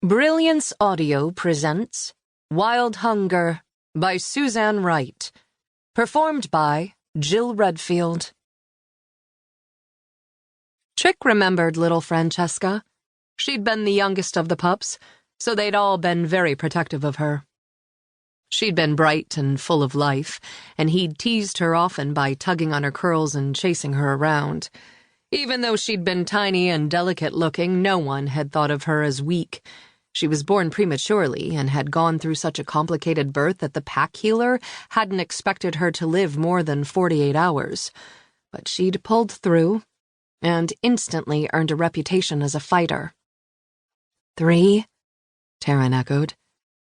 Brilliance Audio presents Wild Hunger by Suzanne Wright, performed by Jill Redfield. Trick remembered little Francesca. She'd been the youngest of the pups, so they'd all been very protective of her. She'd been bright and full of life, and he'd teased her often by tugging on her curls and chasing her around. Even though she'd been tiny and delicate-looking, no one had thought of her as weak. She was born prematurely and had gone through such a complicated birth that the pack healer hadn't expected her to live more than 48 hours. But she'd pulled through and instantly earned a reputation as a fighter. 3? Taryn echoed.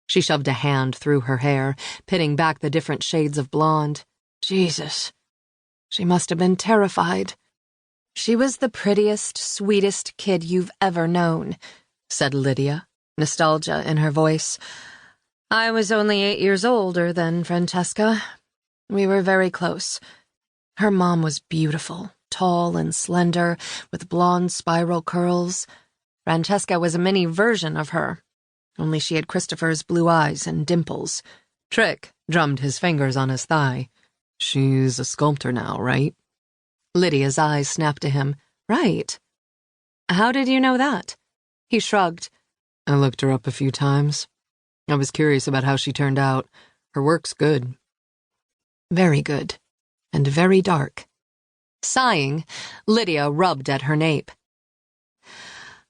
She shoved a hand through her hair, pitting back the different shades of blonde. Jesus. She must have been terrified. She was the prettiest, sweetest kid you've ever known, said Lydia, nostalgia in her voice. I was only 8 years older than Francesca. We were very close. Her mom was beautiful, tall and slender, with blonde spiral curls. Francesca was a mini version of her, only she had Christopher's blue eyes and dimples. Trick drummed his fingers on his thigh. She's a sculptor now, right? Lydia's eyes snapped to him. Right. How did you know that? He shrugged. I looked her up a few times. I was curious about how she turned out. Her work's good. Very good. And very dark. Sighing, Lydia rubbed at her nape.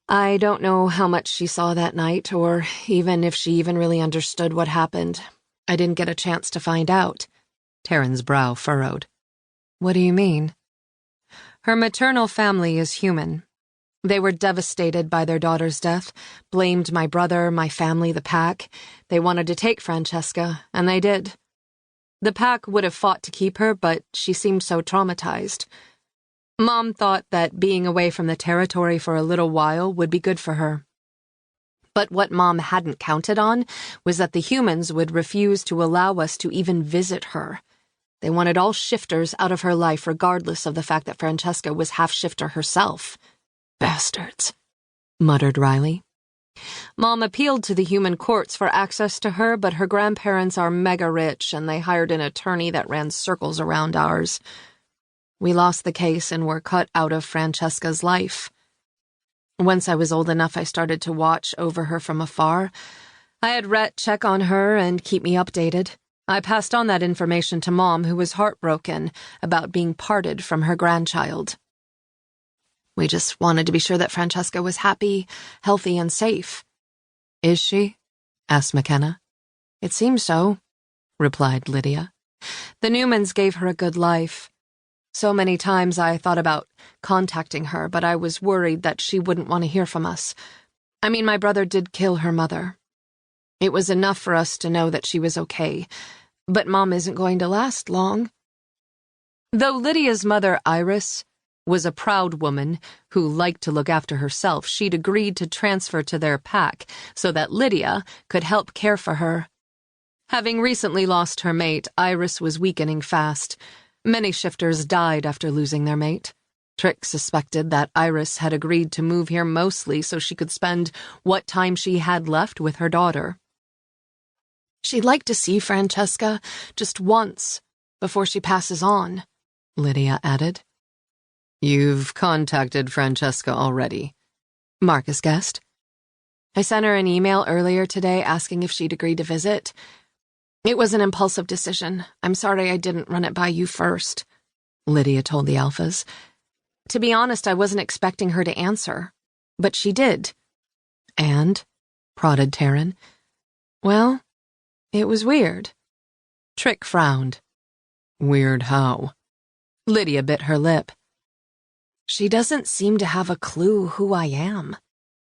I don't know how much she saw that night, or even if she even really understood what happened. I didn't get a chance to find out. Taryn's brow furrowed. What do you mean? Her maternal family is human. They were devastated by their daughter's death, blamed my brother, my family, the pack. They wanted to take Francesca, and they did. The pack would have fought to keep her, but she seemed so traumatized. Mom thought that being away from the territory for a little while would be good for her. But what Mom hadn't counted on was that the humans would refuse to allow us to even visit her. They wanted all shifters out of her life regardless of the fact that Francesca was half-shifter herself. Bastards, muttered Riley. Mom appealed to the human courts for access to her, but her grandparents are mega rich and they hired an attorney that ran circles around ours. We lost the case and were cut out of Francesca's life. Once I was old enough, I started to watch over her from afar. I had Rhett check on her and keep me updated. I passed on that information to Mom, who was heartbroken about being parted from her grandchild. We just wanted to be sure that Francesca was happy, healthy, and safe. Is she? Asked McKenna. It seems so, replied Lydia. The Newmans gave her a good life. So many times I thought about contacting her, but I was worried that she wouldn't want to hear from us. I mean, my brother did kill her mother. It was enough for us to know that she was okay, but Mom isn't going to last long. Though Lydia's mother, Iris, was a proud woman who liked to look after herself, she'd agreed to transfer to their pack so that Lydia could help care for her. Having recently lost her mate, Iris was weakening fast. Many shifters died after losing their mate. Trick suspected that Iris had agreed to move here mostly so she could spend what time she had left with her daughter. She'd like to see Francesca just once before she passes on, Lydia added. You've contacted Francesca already, Marcus guessed. I sent her an email earlier today asking if she'd agreed to visit. It was an impulsive decision. I'm sorry I didn't run it by you first, Lydia told the Alphas. To be honest, I wasn't expecting her to answer, but she did. And? Prodded Taryn. Well, it was weird. Trick frowned. Weird how? Lydia bit her lip. She doesn't seem to have a clue who I am.